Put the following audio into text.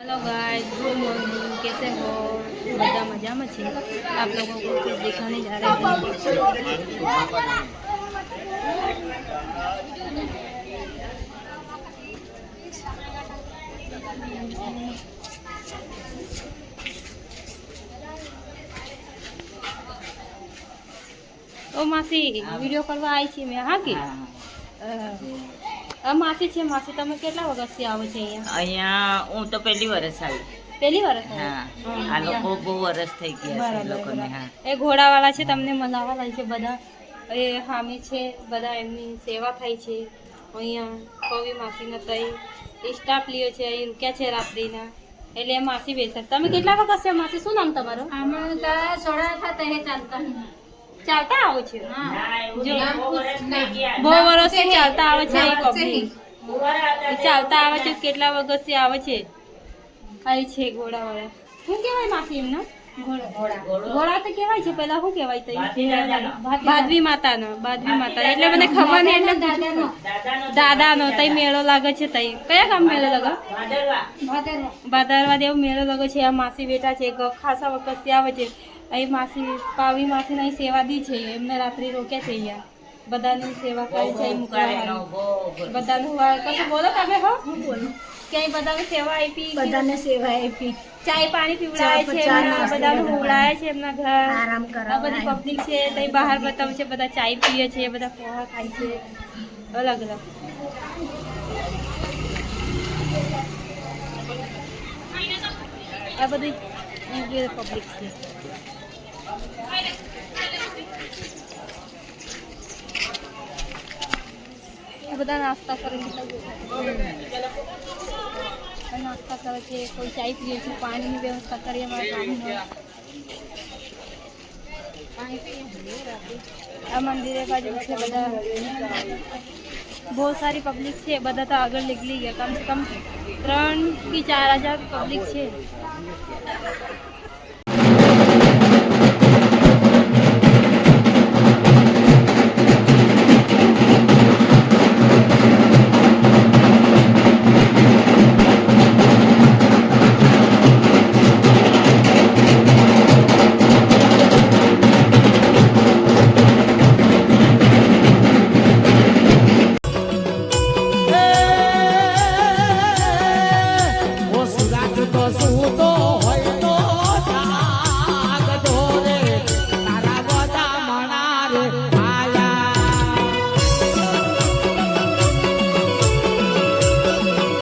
Hello guys, good morning. कैसे हो? बड़ा मजा में छे। आप लोगों को कुछ दिखाने जा रहे हैं। ओ मासी वीडियो करवा आई छी मैं। हाँ की मासी छे। मासी તમે કેટલા વર્ષથી આવો છો અહીંયા? અહીંયા હું તો પહેલી વર્ષ આવી. પહેલી વર્ષ? હા, આ લોકો બહુ વર્ષ થઈ ગયા છે લોકોને. હા, એ ઘોડાવાળા છે, તમને મનાવવા લાગે છે બધા. એ હામી છે, બધા એમની સેવા થાય છે અહીંયા. કવિ માસીને તઈ સ્ટાફ લ્યો છે, અહીં રૂક્યા છે રાત્રિના. એટલે માસી બેસર. તમે કેટલા વખત છે માસી? શું નામ તમારું? ચાલતા આવો છો? બહુ વર્ષથી ચાલતા આવે છે. ચાલતા આવે છે. કેટલા વખતથી આવે છે? અહીં છે ઘોડાવાળા. શું કહેવાય માસી એમના? ઘોડા તો કહેવાય છે. પેલા શું કહેવાય? બાદવી માતાનો. બાદવી માતા એટલે મને ખબર નહીં. એટલે દાદાનો તઈ મેળો લાગે છે. તઈ કયા ગામ મેળો લાગે? ભાદરવા દેવ મેળો લાગે છે. આ માસી બેટા છે, ખાસા વખતથી આવે છે. અહીં માસી પાવી માસીને અહીં સેવા દી છે. એમને રાત્રિ રોક્યા છે અહીંયા. બધાની સેવા કરે છે. બધાનું કશું બોલો તમે? હો ક્યાંય બધાને સેવા આપી. બધાને સેવા આપી. ચાય પાણી પીવડાવે છે. બધાને ઉવડાવે છે. એમના ઘર આરામ કરે. બધી પબ્લિક છે તઈ બહાર બતાવે છે. બધા ચાય પીએ છે. બધા પોહા ખાય છે. અલગ અલગ આ બધી પબ્લિક છે. બધા નાસ્તા કરે છે. નાસ્તા કરે છે. કોઈ ચાય પીએ છે. પાણીની વ્યવસ્થા કરીએ અમારા ગામમાં. આ મંદિરે બાજુ છે બધા. બહુ સારી પબ્લિક છે. બધા તો આગળ નીકળી ગયા. કમ સે કમ 3 થી 4 હજાર પબ્લિક છે.